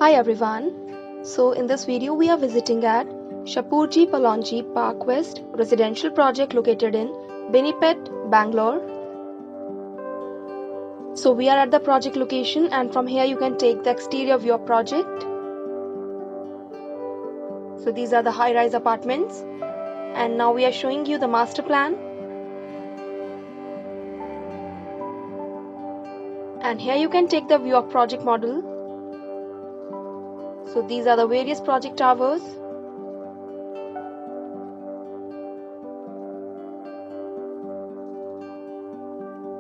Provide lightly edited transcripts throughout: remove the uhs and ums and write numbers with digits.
Hi everyone. So in this video we are visiting at Shapoorji Pallonji Parkwest residential project located in Binnypete, Bangalore. So we are at the project location and from here you can take the exterior view of project. So these are the high-rise apartments and now we are showing you the master plan. And here you can take the view of project model. So these are the various project towers.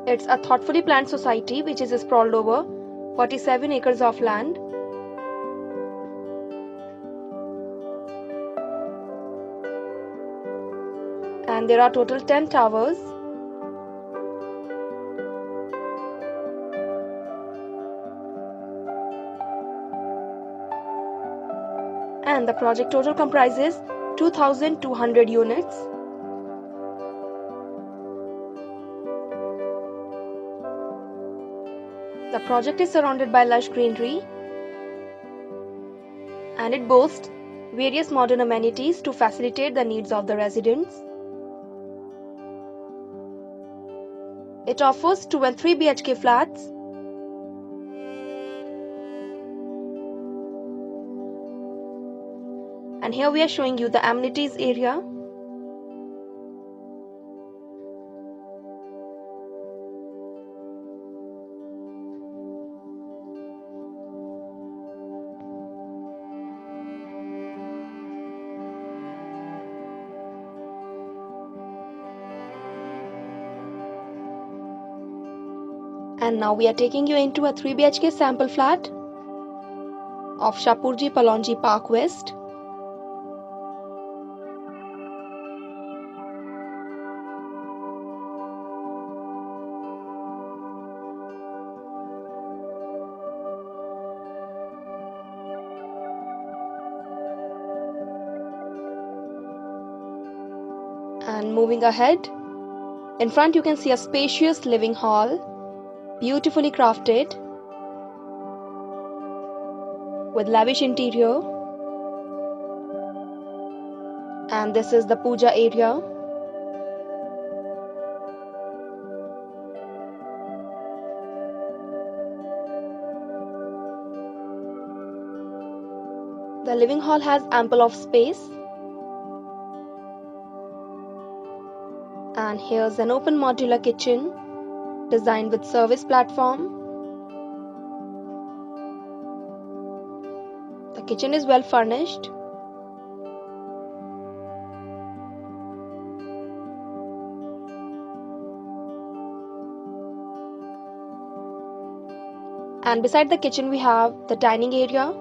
It's a thoughtfully planned society which is sprawled over 47 acres of land. And there are total 10 towers. And the project total comprises 2,200 units. The project is surrounded by lush greenery and it boasts various modern amenities to facilitate the needs of the residents. It offers 2 and 3 BHK flats. And here we are showing you the amenities area. And now we are taking you into a 3 BHK sample flat of Shapoorji Pallonji Parkwest. And moving ahead, in front you can see a spacious living hall, beautifully crafted with lavish interior. And this is the puja area. The living hall has ample of space. And here's an open modular kitchen designed with service platform. The kitchen is well furnished. And beside the kitchen we have the dining area.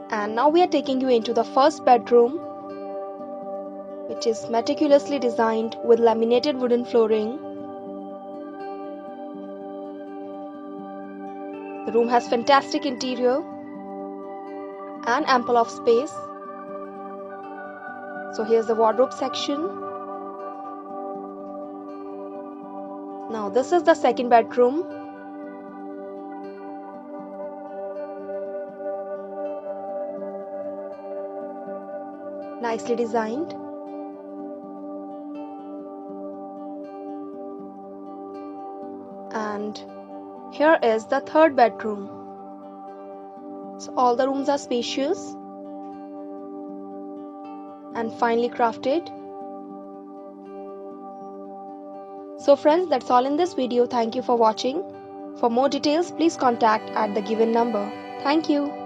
And now we are taking you into the first bedroom, which is meticulously designed with laminated wooden flooring. The room has fantastic interior and ample of space. So here's the wardrobe section. Now this is the second bedroom. Nicely designed. And here is the third bedroom. So all the rooms are spacious and finely crafted. So friends, that's all in this video. Thank you for watching. For more details, please contact at the given number. Thank you.